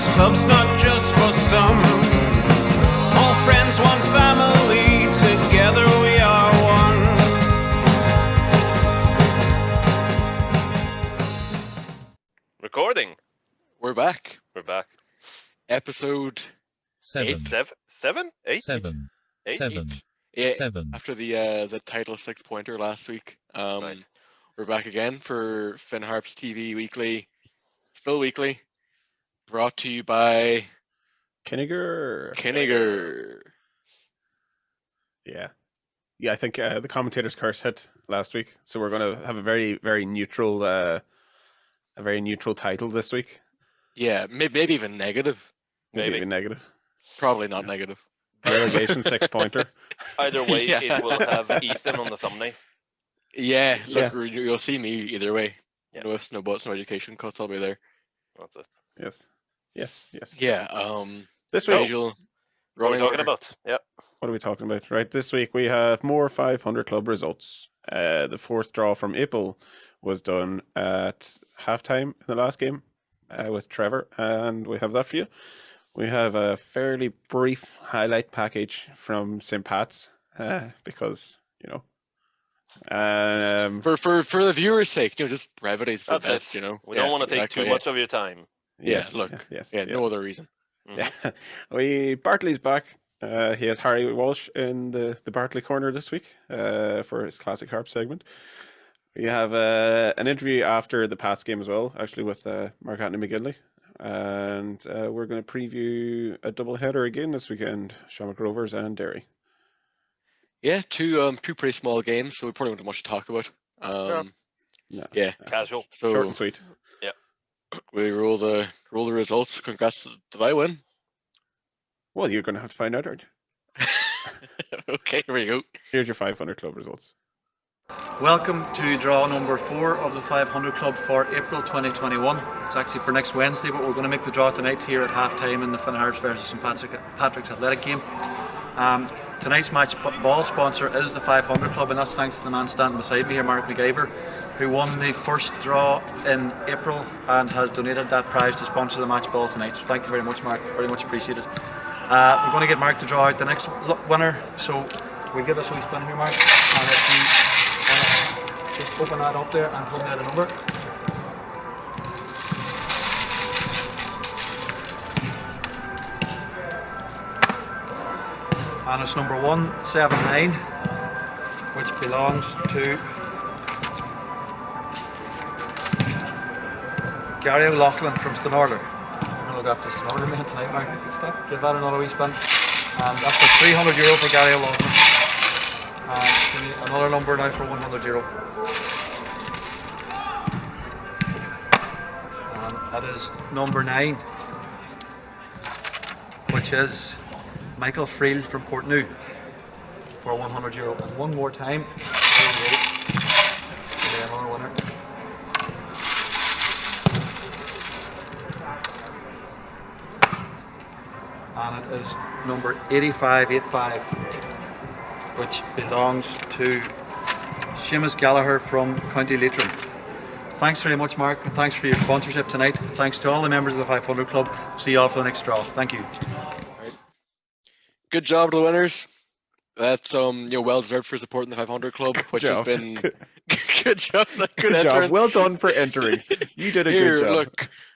This club's not just for some. All friends, one family, together we are one. Recording. We're back. We're back. Episode 7. 8? 7. 8? 7. Yeah, 7. after the title 6-pointer last week. Right. We're back again for Harps TV Weekly. Still weekly. Brought to you by Kinnegar. Yeah, I think the commentator's curse hit last week, so we're going to have a very, very neutral, title this week. Yeah, maybe even negative. Maybe even negative. Probably not negative. Relegation 6-pointer. Either way, Yeah. it will have Ethan on the thumbnail. Yeah, look, Yeah. you'll see me either way. Yeah. No ifs, no buts, no education cuts. I'll be there. That's it. Yes. Yeah. This week, Angel, What are we running talking order. about? Yep. what are we talking about? Right, this week we have more 500 club results. The fourth draw from April was done at halftime in the last game with Trevor, and we have that for you. We have a fairly brief highlight package from St. Pat's because, For the viewers' sake, just brevity's for That's best, it. We Yeah, don't want to take exactly, too much of your time. No other reason. Yeah. Bartley's back. He has Harry Walsh in the Bartley corner this week for his classic harp segment. We have an interview after the Pats game as well, actually with Mark Anthony McGinley, and we're going to preview a double header again this weekend: Shamrock Rovers and Derry. Yeah, two pretty small games, so we probably don't have much to talk about. Yeah, Casual. so Short and sweet. we roll the results. Congrats! Did I win? Well, you're going to have to find out, aren't you? Okay, here we go. Here's your 500 club results. Welcome to draw number 4 of the 500 Club for April 2021. It's actually for next Wednesday, but we're going to make the draw tonight here at half-time in the Harps versus St. Patrick's Athletic game. Tonight's match ball sponsor is the 500 Club, and that's thanks to the man standing beside me here, Mark McGiver, who won the first draw in April and has donated that prize to sponsor the match ball tonight. So thank you very much, Mark. Very much appreciated. We're going to get Mark to draw out the next winner, so we'll give us a wee spin here, Mark. And if you just open that up there and hold out a number. And it's number 179, which belongs to Gary O'Loughlin from Stenorder. We're going to look after Stenorder man tonight, Mark. Good stuff. Give that another wee spin. And that's for €300 for Gary O'Loughlin. And another number now for €100. And that is number 9, which is Michael Freel from Portnew for €100. And one more time. There we go. Okay, another winner. And it is number 8585, which belongs to Seamus Gallagher from County Leitrim. Thanks very much, Mark, and thanks for your sponsorship tonight. Thanks to all the members of the 500 Club. See you all for the next draw. Thank you. Good job to the winners. That's well deserved for supporting the 500 Club, which has been good job. Good job. Well done for entering. You did a good job.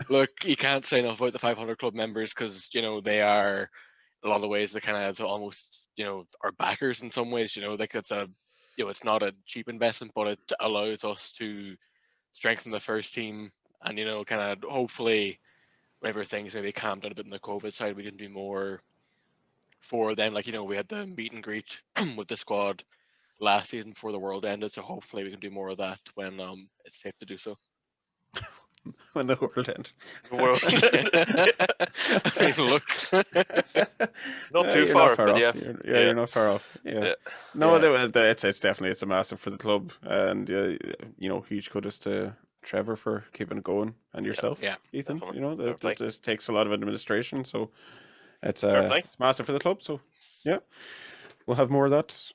Look, you can't say enough about the 500 Club members because they are a lot of the ways they kind of almost are backers in some ways. Like it's it's not a cheap investment, but it allows us to strengthen the first team and kind of hopefully whenever things maybe calm down a bit on the COVID side, we can do more for them. Like we had the meet and greet with the squad last season before the world ended, so hopefully we can do more of that when it's safe to do so. When the world ends. I mean, look, not too far, but off. yeah. You're not far off. Yeah. No, it's definitely a massive for the club, and huge kudos to Trevor for keeping it going, and yourself, Ethan. Definitely. That just takes a lot of administration, so it's massive for the club. So yeah, we'll have more of that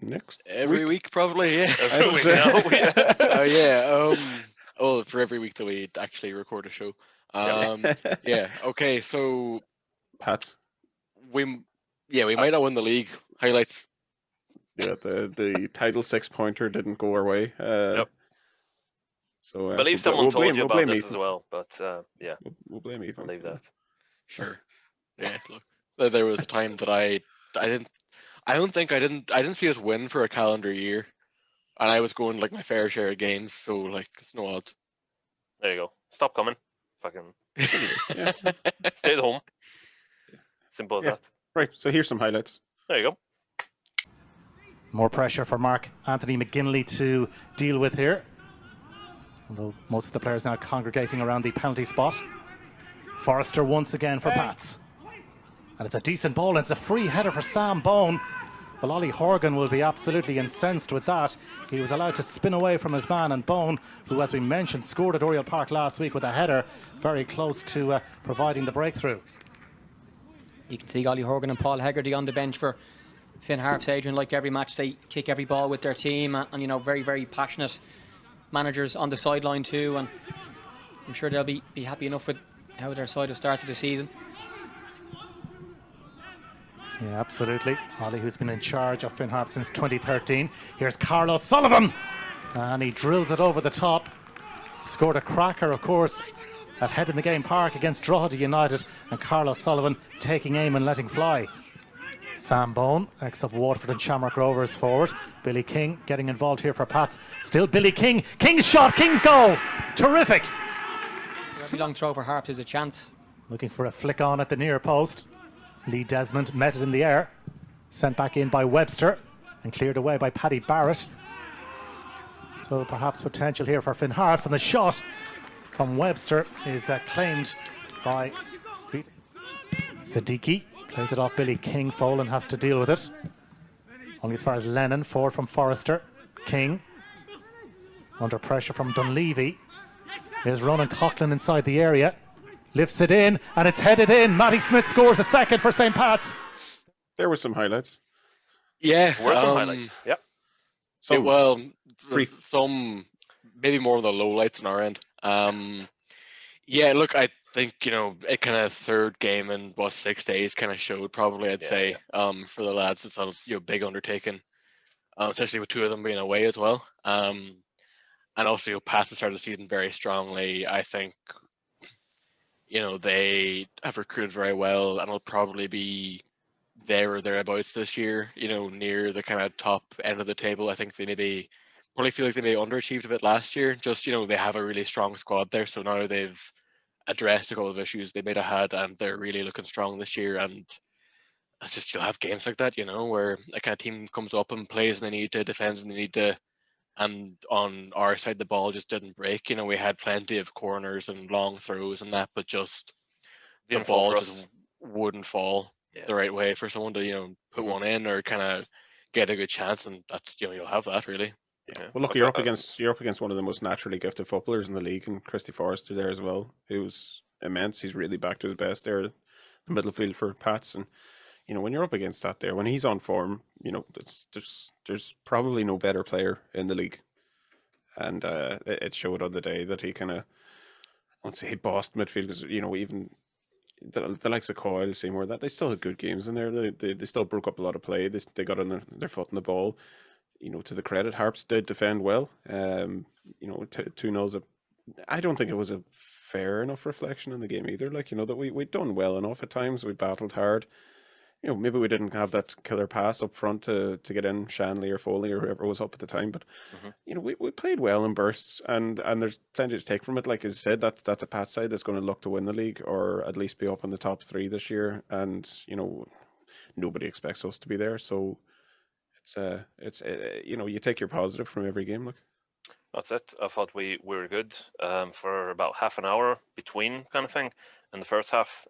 next every week probably. Yeah. Every week now. For every week that we actually record a show. Yeah. Okay. So Pats. we might not win the league. Highlights. Yeah, the title 6-pointer didn't go our way. Yep. So I believe someone told you about this as well, but yeah, we'll blame Ethan. I'll leave that. Sure. Yeah. Look, there was a time that I didn't see us win for a calendar year, and I was going like my fair share of games. So like it's no odds. There you go. Stop coming. Fucking Yeah. stay at home. Simple as Yeah. that. Right. So here's some highlights. There you go. More pressure for Mark Anthony McGinley to deal with here. Although most of the players now congregating around the penalty spot. Forrester once again for Pats. And it's a decent ball, and it's a free header for Sam Bone. Well, Ollie Horgan will be absolutely incensed with that. He was allowed to spin away from his man, and Bone, who, as we mentioned, scored at Oriel Park last week with a header, very close to providing the breakthrough. You can see Ollie Horgan and Paul Hegarty on the bench for Finn Harps. Adrian, like every match, they kick every ball with their team, and you know, very, very passionate managers on the sideline too, and I'm sure they'll be happy enough with how their side have started the season. Yeah, absolutely. Ollie, who's been in charge of Finn Harps since 2013. Here's Carlos Sullivan, and he drills it over the top. Scored a cracker, of course, at Head in the Game Park against Drogheda United, and Carlos Sullivan taking aim and letting fly. Sam Bone, ex of Waterford and Shamrock Rovers forward. Billy King getting involved here for Pats. Still Billy King. King's shot, King's goal. Terrific. Every long throw for Harps is a chance. Looking for a flick on at the near post. Lee Desmond met it in the air. Sent back in by Webster and cleared away by Paddy Barrett. Still perhaps potential here for Finn Harps, and the shot from Webster is claimed by Siddiqui. Plays it off Billy King. Folan has to deal with it. Only as far as Lennon. Forward from Forrester. King under pressure from Dunleavy. Here's Ronan Coughlin inside the area. Lifts it in, and it's headed in. Matty Smith scores a second for St. Pat's. There were some highlights. Yeah. Were some highlights. Yep. Some maybe more of the lowlights on our end. Yeah, look, I think, you know, it kind of third game in 6 days kind of showed probably, I'd say, for the lads. It's a big undertaking, especially with two of them being away as well. And also, Pats have started the season very strongly. I think, you know, they have recruited very well, and it'll probably be there or thereabouts this year, you know, near the kind of top end of the table. I think they probably feel like they may underachieved a bit last year. Just, you know, they have a really strong squad there, so now they've addressed a couple of issues they might have had, and they're really looking strong this year. And it's just, you'll have games like that, you know, where a kind of team comes up and plays and they need to defend and they need to, and on our side the ball just didn't break. You know, we had plenty of corners and long throws and that, but just the ball just wouldn't fall the right way for someone to, you know, put one in or kind of get a good chance, and that's, you know, you'll have that really. Yeah. Well, look, you're up against one of the most naturally gifted footballers in the league, and Christy Forrester there as well, who's immense. He's really back to his best there, the middle field for Pats, and you know, when you're up against that there, when he's on form, you know, there's probably no better player in the league, and it showed on the day that he kind of, I won't say bossed midfield, because, you know, even the likes of Coyle, Seymour, that they still had good games in there. They still broke up a lot of play. They got on their foot in the ball. You know, to the credit, Harps did defend well. You know, 2-0's I don't think it was a fair enough reflection in the game either. Like, you know, that we'd done well enough at times. We battled hard. You know, maybe we didn't have that killer pass up front to get in Shanley or Foley or whoever was up at the time. But, you know, we played well in bursts, and there's plenty to take from it. Like I said, that's a Pat side that's going to look to win the league, or at least be up in the top 3 this year. And, you know, nobody expects us to be there. So it's you know, you take your positive from every game. Look, that's it. I thought we were good for about half an hour between kind of thing in the first half.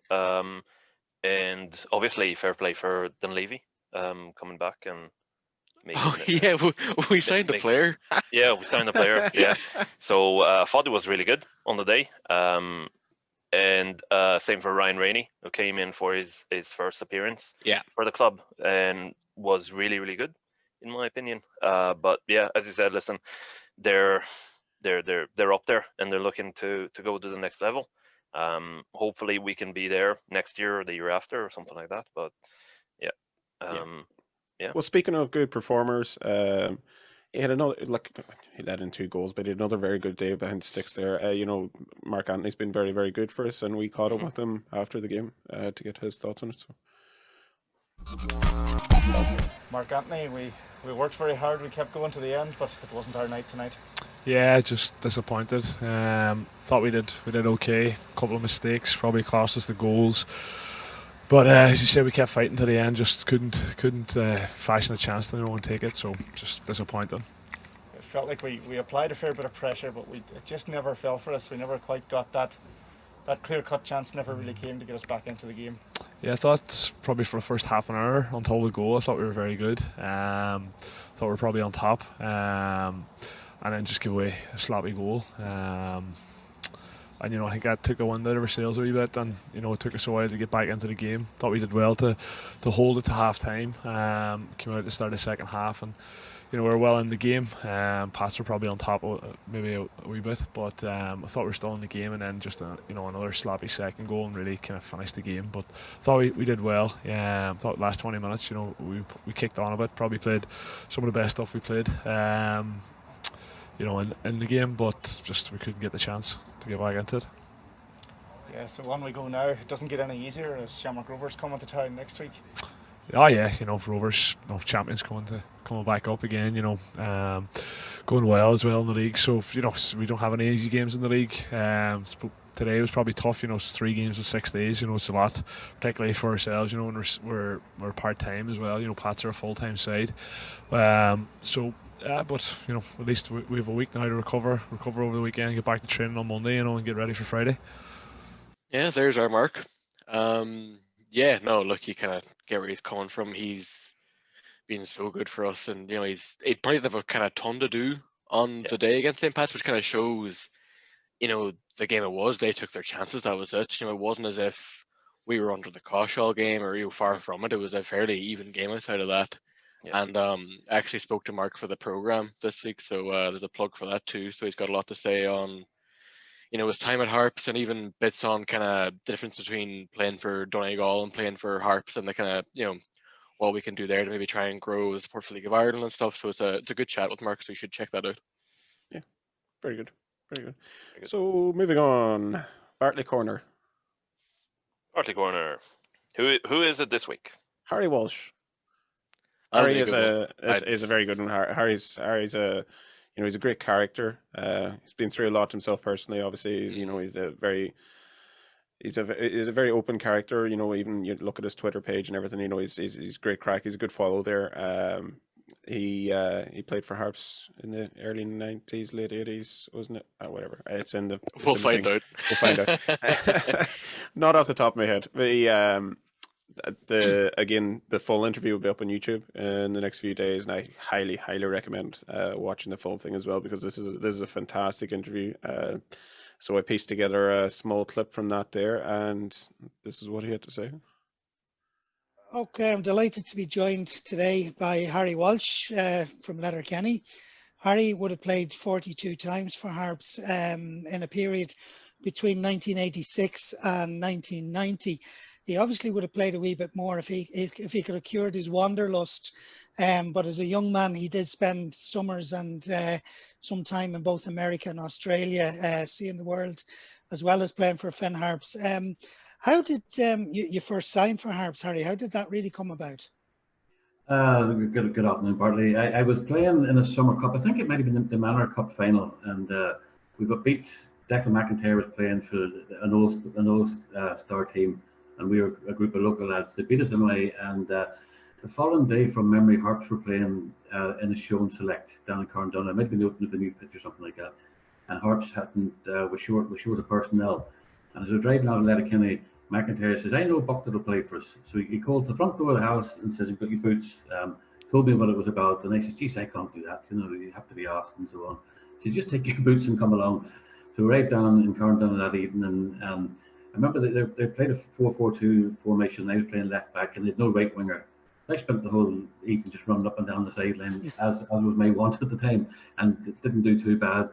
And obviously fair play for Dunleavy coming back and we signed a player. Yeah, we signed a player. Yeah, so I thought it was really good on the day. And same for Ryan Rainey, who came in for his first appearance for the club and was really, really good in my opinion. But yeah, as you said, listen, they're up there and they're looking to go to the next level. Hopefully we can be there next year or the year after or something like that. But yeah. Well, speaking of good performers, he had another, like, he let in 2 goals, but he had another very good day behind the sticks there. You know, Mark Anthony's been very, very good for us, and we caught up with him after the game to get his thoughts on it. So. Mark Anthony, we worked very hard, we kept going to the end, but it wasn't our night tonight. Yeah, just disappointed. Thought we did okay. A couple of mistakes probably cost us the goals. But as you say, we kept fighting to the end. Just couldn't fashion a chance to and take it. So just disappointing. It felt like we applied a fair bit of pressure, but it just never fell for us. We never quite got that clear-cut chance. Never really came to get us back into the game. Yeah, I thought probably for the first half an hour until the goal, I thought we were very good. Thought we were probably on top, and then just give away a sloppy goal. And I think that took the wind out of our sails a wee bit, and it took us a while to get back into the game. Thought we did well to hold it to half time. Came out at the start of the second half, and we were well in the game. Pats were probably on top maybe a wee bit, but I thought we were still in the game, and then just another sloppy second goal and really kind of finished the game. But thought we did well. Thought the last 20 minutes we kicked on a bit, probably played some of the best stuff we played in the game, but just we couldn't get the chance to get back into it. Yeah, so on we go now. It doesn't get any easier as Shamrock Rovers come into town next week. Oh yeah, Rovers, champions coming back up again. Going well as well in the league. So we don't have any easy games in the league. Today was probably tough. It's 3 games in 6 days. It's a lot, particularly for ourselves. And we're part time as well. Pats are a full time side. But at least we have a week now to recover over the weekend, get back to training on Monday, and get ready for Friday. Yeah, there's our Mark. Look, you kind of get where he's coming from. He's been so good for us, and he'd probably have a kind of ton to do on the day against St. Pat's, which kind of shows, the game it was. They took their chances. That was it. It wasn't as if we were under the cosh all game or far from it. It was a fairly even game outside of that. Yeah. And I actually spoke to Mark for the programme this week, so there's a plug for that too. So he's got a lot to say on, his time at Harps, and even bits on kind of the difference between playing for Donegal and playing for Harps, and the kind of, what we can do there to maybe try and grow the support for League of Ireland and stuff. So it's a good chat with Mark, so you should check that out. Yeah, very good. Very good. So moving on, Bartley Corner. Who is it this week? Harry Walsh. Harry is a very good one. Harry's a he's a great character. He's been through a lot himself personally. Obviously, he's a very open character. Even you look at his Twitter page and everything. He's great crack. He's a good follow there. He played for Harps in the early 90s, late 80s, wasn't it? Whatever. It's in the. We'll find out. Not off the top of my head. But the full interview will be up on YouTube in the next few days, and I highly recommend watching the full thing as well, because this is a fantastic interview. So I pieced together a small clip from that there, and this is what he had to say. Okay, I'm delighted to be joined today by Harry Walsh from Letterkenny. Harry would have played 42 times for Harps in a period between 1986 and 1990. He obviously would have played a wee bit more if he could have cured his wanderlust. But as a young man, he did spend summers and some time in both America and Australia, seeing the world, as well as playing for Finn Harps. How did you first sign for Harps, Harry? How did that really come about? Good afternoon, Bartley. I was playing in a summer cup. I think it might have been the Manor Cup final, and we got beat. Declan McIntyre was playing for an old star team, and we were a group of local lads. They beat us anyway, and the following day, from memory, Harps were playing in a show and select down in Carndon. It might be the opening of a new pitch or something like that. And Harps was short of personnel. And as we were driving out of Letterkenny, McIntyre says, "I know a buck that'll play for us." So he called the front door of the house and says, "You've got your boots." Told me what it was about, and I said, "Geez, I can't do that. You have to be asked," and so on. He said, "Just take your boots and come along." So we arrived down in Carndon that evening, and I remember that they played a 4-4-2 formation. I was playing left back, and they had no right winger. I spent the whole evening just running up and down the sideline, as was my want at the time, and it didn't do too bad.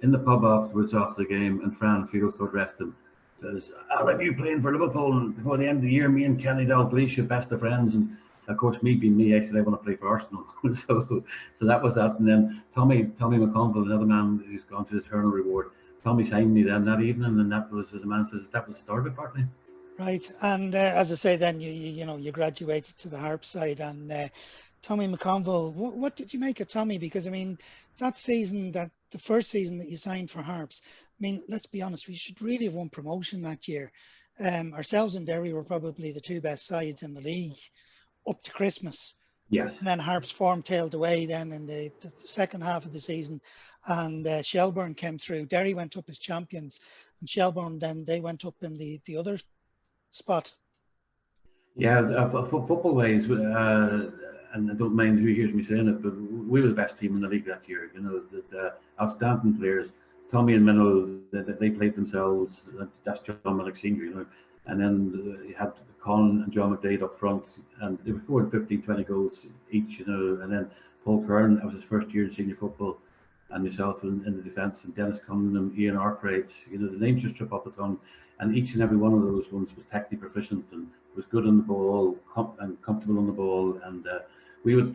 In the pub afterwards, after the game, and Fran Fields, God rest him, says, I'll have you playing for Liverpool, and before the end of the year, me and Kenny Dalglish are best of friends. And of course, me being me, I said I want to play for Arsenal. so that was that. And then Tommy McConville, another man who's gone to the eternal reward, Tommy signed me then that evening, and that was, as a man says, that was the start of it, Bartley. Right, and as I say, then you graduated to the Harps side, and Tommy McConville. What did you make of Tommy? Because I mean, that season, the first season that you signed for Harps, I mean, let's be honest, we should really have won promotion that year. Ourselves and Derry were probably the two best sides in the league up to Christmas. Yes. And then Harps form tailed away then in the second half of the season, and Shelbourne came through. Derry went up as champions, and Shelbourne then they went up in the other spot. Yeah, football ways, and I don't mind who hears me saying it, but we were the best team in the league that year. You know, the outstanding players. Tommy and Minnow, they played themselves. That's John McDaids Senior, you know. And then you had Colin and John McDaids up front, and they scored 15, 20 goals each, you know. And then Paul Kern, that was his first year in senior football, and yourself in the defence, and Dennis Cunningham, Ian Arkwright, you know, the names just trip off the tongue. And each and every one of those ones was technically proficient and was good on the ball and comfortable on the ball. And we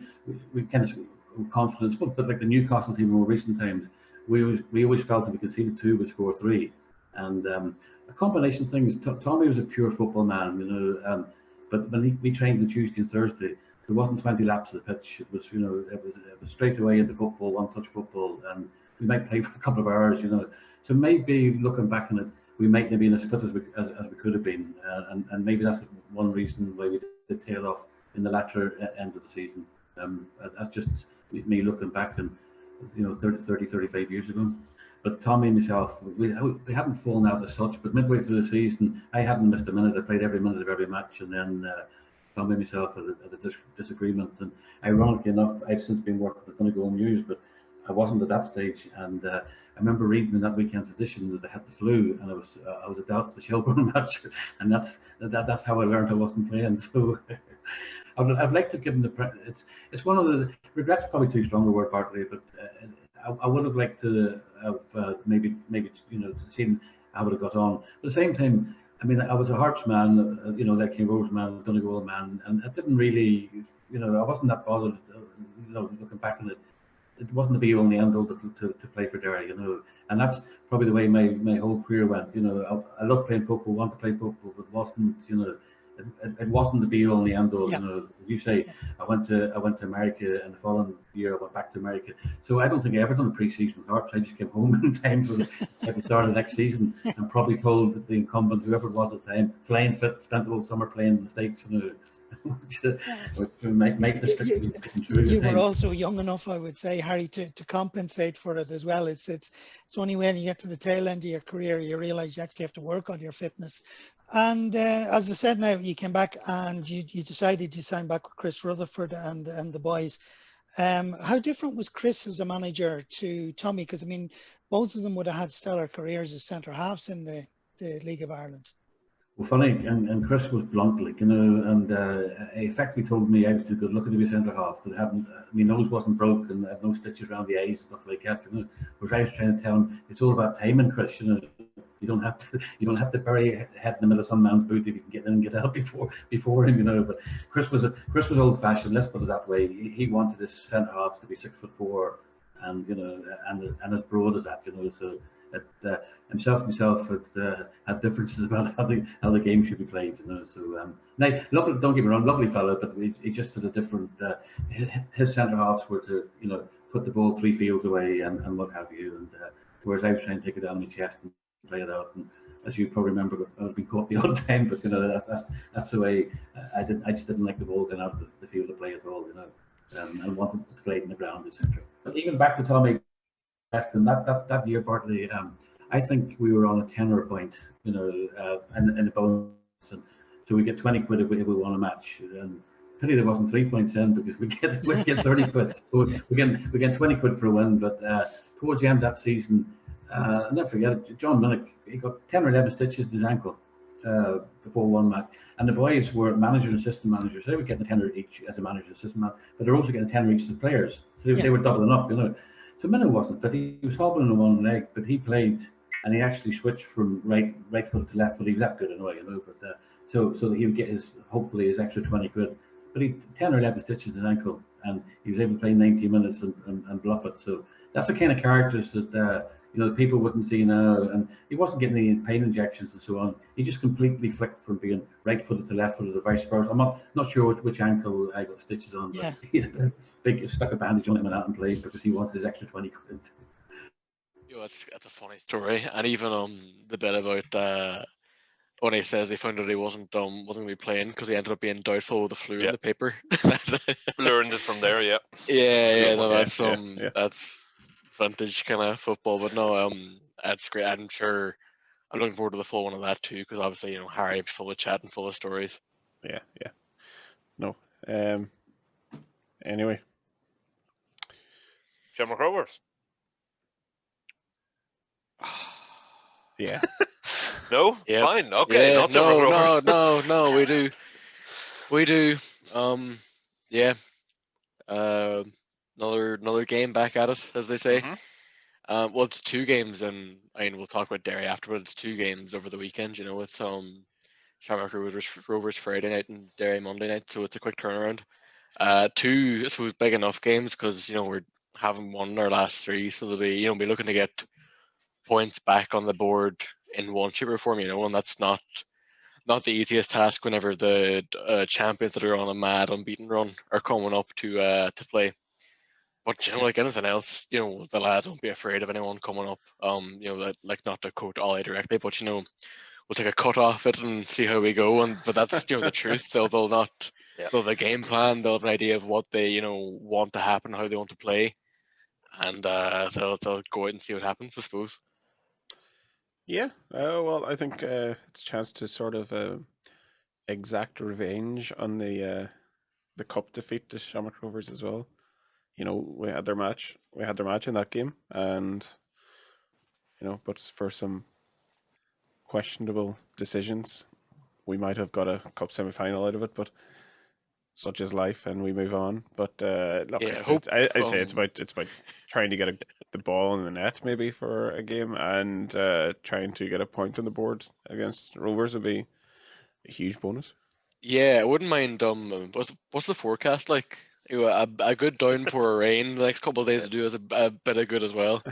kind of confidence, but like the Newcastle team in more recent times, we always felt if we conceded 2, we'd score 3. And a combination of things. Tommy was a pure football man, you know. But when we trained on Tuesday and Thursday, there wasn't 20 laps of the pitch. It was, you know, it was straight away into football, one-touch football, and we might play for a couple of hours, you know. So maybe looking back on it, we might have been as fit as we could have been, and maybe that's one reason why we did tail off in the latter end of the season. That's just me looking back, and you know, 30, 35 years ago. But Tommy and myself, we hadn't fallen out as such. But midway through the season, I hadn't missed a minute. I played every minute of every match, and then Tommy and myself had a disagreement. And ironically enough, I've since been working with the Kinnegar News, but I wasn't at that stage. And I remember reading in that weekend's edition that they had the flu, and I was a doubt for the Shelbourne match, and that's how I learned I wasn't playing. So I'd like to give him it's one of the regrets. Probably too strong a word, Bartley, but I would have liked to have maybe you know, seen how it would have got on. But at the same time, I mean, I was a Harps man, you know, like King Rose man, Donegal man, and I didn't really, you know, I wasn't that bothered, you know, looking back on it. It wasn't the be all and the end all to play for Derry, you know, and that's probably the way my whole career went. You know, I love playing football, want to play football, but wasn't, you know, it wasn't the be all and the end all. Yeah. You know, as you say, I went to America, and the following year I went back to America. So I don't think I ever done a pre-season with Harps. I just came home in time for the start of the next season, and probably told the incumbent, whoever it was at the time, flying fit, spent the whole summer playing in the States, you know. You were also young enough, I would say, Harry, to compensate for it as well. It's only when you get to the tail end of your career you realise you actually have to work on your fitness. And as I said, now you came back and you decided to sign back with Chris Rutherford and the boys. How different was Chris as a manager to Tommy? Because I mean, both of them would have had stellar careers as centre halves in the League of Ireland. Well, funny, and Chris was blunt, like, you know, and he effectively told me I was too good looking to be centre half. That I hadn't, my nose wasn't broke, and I had no stitches around the eyes, stuff like that. You know, whereas I was trying to tell him it's all about timing, Chris. You know, you don't have to bury your head in the middle of some man's boot if you can get in and get out before him. You know, but Chris was old fashioned. Let's put it that way. He wanted his centre halves to be 6'4", and you know, and as broad as that. You know, so. Myself had differences about how the game should be played, you know. So now, lovely, don't get me wrong, lovely fellow, but he just had a different. His centre halves were to, you know, put the ball 3 fields away and what have you, and whereas I was trying to take it down my chest and play it out. And as you probably remember, I've been caught the odd time, but you know, that's the way. I just didn't like the ball going out the field to play at all, you know, and wanted to play it in the ground, etc. But even back to Tommy. And that year, Bartley, I think we were on a tenner point, you know, and the bonus, and so we get 20 quid if we won a match. And pity there wasn't 3 points in, because we get 30 quid. We get 20 quid for a win. But towards the end of that season, I'll never forget it. John Minnick, he got 10 or 11 stitches in his ankle before one match, and the boys were manager and assistant managers. They were getting a tenner each as a manager and assistant manager, but they're also getting a tenner each as players. So they were doubling up, you know. So Minnow wasn't fit. He was hobbling on one leg, but he played and he actually switched from right foot to left foot. He was that good anyway, but so he would get hopefully his extra 20 quid. But he 10 or 11 stitches in his ankle, and he was able to play 90 minutes and bluff it. So that's the kind of characters that people wouldn't see now. And he wasn't getting any pain injections and so on. He just completely flicked from being right footed to left footed, or vice versa. I'm not sure which ankle I got stitches on, but he had a big stuck a bandage on him and played because he wanted his extra 20 quid. That's a funny story, and even the bit about when he says he found out he wasn't going to be playing because he ended up being doubtful with the flu in the paper. Learned it from there, yeah. That's vintage kind of football, but no, that's great. I'm sure I'm looking forward to the full one of that too, because obviously Harry full of chat and full of stories. Yeah. No. Anyway, Shamrock Rovers. Yeah. No? Yep. Fine. Okay. Yeah, not Shamrock Rovers. No, we do. Yeah. Another game back at it, as they say. Mm-hmm. Well, it's 2 games, and we'll talk about Derry after, but it's 2 games over the weekend. It's Shamrock Rovers Friday night and Derry Monday night, so it's a quick turnaround. 2, I suppose, big enough games because we're having won our last 3, so they'll be be looking to get points back on the board in one shape or form, and that's not the easiest task whenever the champions that are on a mad unbeaten run are coming up to play. But like anything else, the lads won't be afraid of anyone coming up. Like not to quote Ollie directly, but we'll take a cut off it and see how we go. But that's the truth. They'll not. They'll have a game plan. They'll have an idea of what they want to happen, how they want to play, and they'll go out and see what happens, I suppose. Yeah, well, I think it's a chance to sort of exact revenge on the cup defeat to Shamrock Rovers as well. We had their match in that game, and but for some questionable decisions, we might have got a cup semi-final out of it. But such is life, and we move on. But look, I say it's about trying to get the ball in the net maybe for a game, and trying to get a point on the board against Rovers would be a huge bonus. Yeah, I wouldn't mind. What's the forecast like? A good downpour of rain the next couple of days to do us a bit of good as well.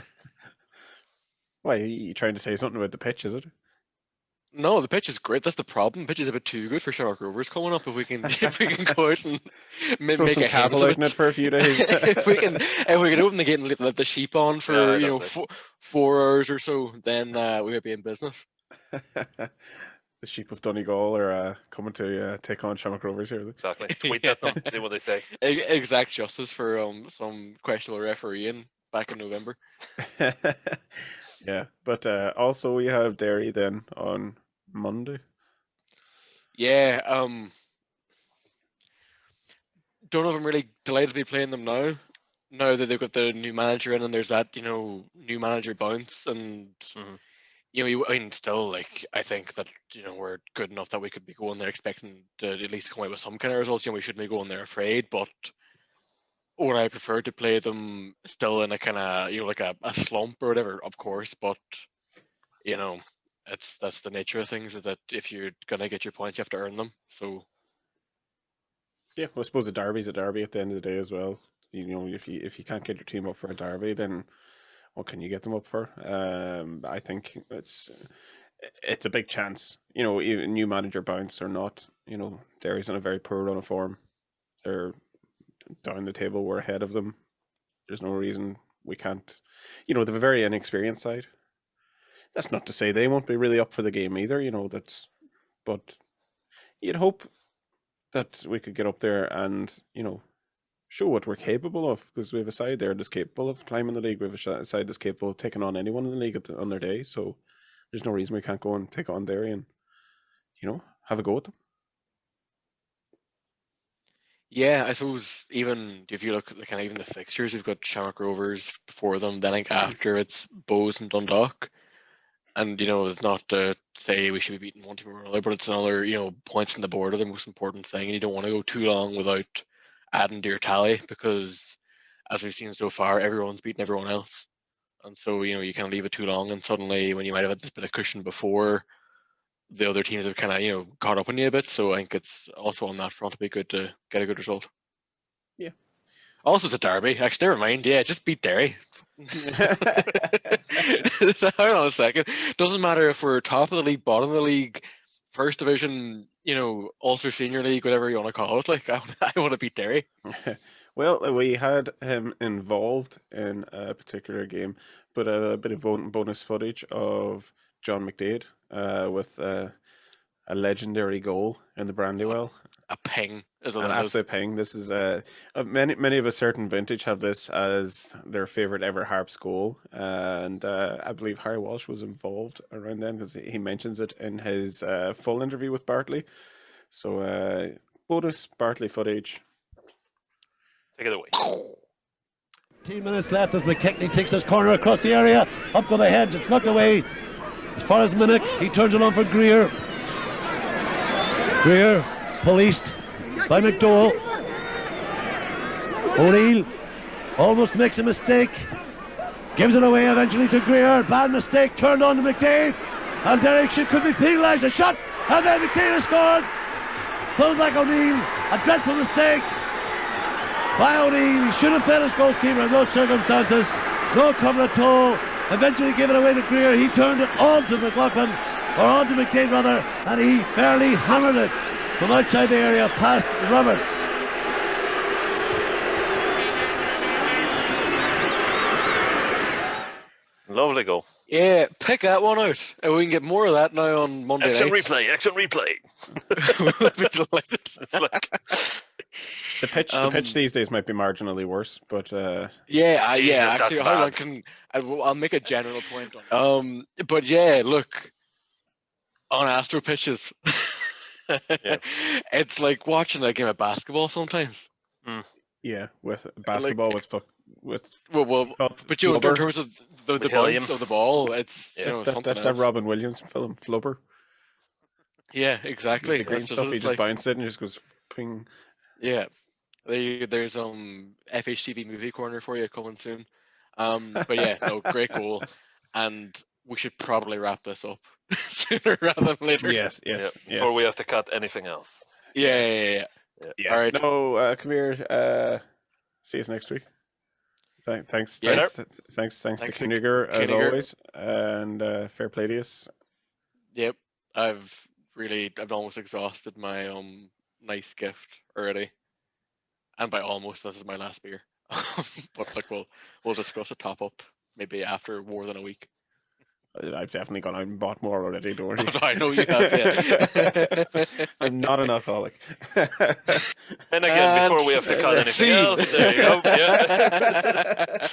Why, are you trying to say something about the pitch? Is it? No, the pitch is great. That's the problem. The pitch is a bit too good for Shamrock Rovers coming up. If we can go out and throw some cattle out in it for a few days. if we can open the gate and let the sheep on for 4 hours or so, then we might be in business. The sheep of Donegal are coming to take on Shamrock Rovers here. Exactly. Tweet at them, see what they say. Exact justice for some questionable refereeing back in November. Yeah, but also we have Derry then on Monday. Yeah, don't know if I'm really delighted to be playing them now that they've got the new manager in and there's that new manager bounce, and still, I think that we're good enough that we could be going there expecting to at least come away with some kind of results. We shouldn't be going there afraid, but would I prefer to play them still in a kind of like a slump or whatever? Of course, but that's the nature of things, is that if you're gonna get your points, you have to earn them. So yeah, well, I suppose a derby's a derby at the end of the day as well. If you can't get your team up for a derby, then what can you get them up for? I think it's a big chance. New manager bounce or not. Derry's on a very poor run of form. They're down the table. We're ahead of them. There's no reason we can't. They have a very inexperienced side. That's not to say they won't be really up for the game either. But you'd hope that we could get up there and show what we're capable of, because we have a side there that's capable of climbing the league. We have a side that's capable of taking on anyone in the league on their day. So there's no reason we can't go and take on Derry and have a go at them. yeah, I suppose even if you look at even the fixtures, we've got Shamrock Rovers before them. Then after it's Bows and Dundalk, and it's not to say we should be beating one team or another, but it's another points on the board are the most important thing, and you don't want to go too long without adding to your tally, because as we've seen so far, everyone's beaten everyone else, and so you kind of leave it too long, and suddenly when you might have had this bit of cushion before, the other teams have kind of caught up on you a bit. So I think it's also on that front to be good to get a good result. Yeah. Also, it's a derby. Actually, never mind. Yeah, just beat Derry. Hold on a second. Doesn't matter if we're top of the league, bottom of the league, first division, Ulster Senior League, whatever you want to call it. Like, I want to beat Derry. Well, we had him involved in a particular game, but a bit of bonus footage of John McDaids with a legendary goal in the Brandywell. A ping, is what An it is. absolute ping. This is many of a certain vintage have this as their favorite ever Harps goal, and I believe Harry Walsh was involved around then because he mentions it in his full interview with Bartley. So bonus Bartley footage. Take it away. 10 minutes left as McKechnie takes this corner across the area. Up go the heads, it's knocked away. As far as Minnick, he turns it on for Greer. Greer, policed by McDowell. O'Neill almost makes a mistake. Gives it away eventually to Greer. Bad mistake, turned on to McDaids. And Derek could be penalised. A shot, and then McDaids has scored. Pulled back O'Neill. A dreadful mistake by O'Neill. He should have fed his goalkeeper in those circumstances. No cover at all. Eventually gave it away to Greer. He turned it on to McLaughlin, or on to McDaids rather, and he fairly hammered it from outside the area past Roberts. Lovely goal. Yeah, pick that one out. And we can get more of that now on Monday Action night. replay. We'll be delighted. It's like The pitch these days might be marginally worse, but yeah, Jesus, actually, that's hold bad. on. I'll make a general point on it. But yeah, look, on Astro pitches, it's like watching a game of basketball sometimes. yeah, with basketball with Well, but in Flubber. terms of the William. bounce of the ball, it's something that else. Robin Williams film Flubber. Yeah, exactly. The green That's stuff, what he it's just like. bounces it and just goes ping. Yeah, there's FHTV movie corner for you coming soon. But yeah, no, great goal, and we should probably wrap this up sooner rather than later. Yes. Before we have to cut anything else. Yeah. All right. No, come here. See us next week. Thanks to Kinnegar as always, and fair play to us. Yep, I've almost exhausted my nice gift already, and by almost, this is my last beer. But like we'll discuss a top up maybe after more than a week. I've definitely gone out and bought more already, don't worry. I know you have, yeah. I'm not an alcoholic. And again, before we have to cut anything else, there you go. Yeah.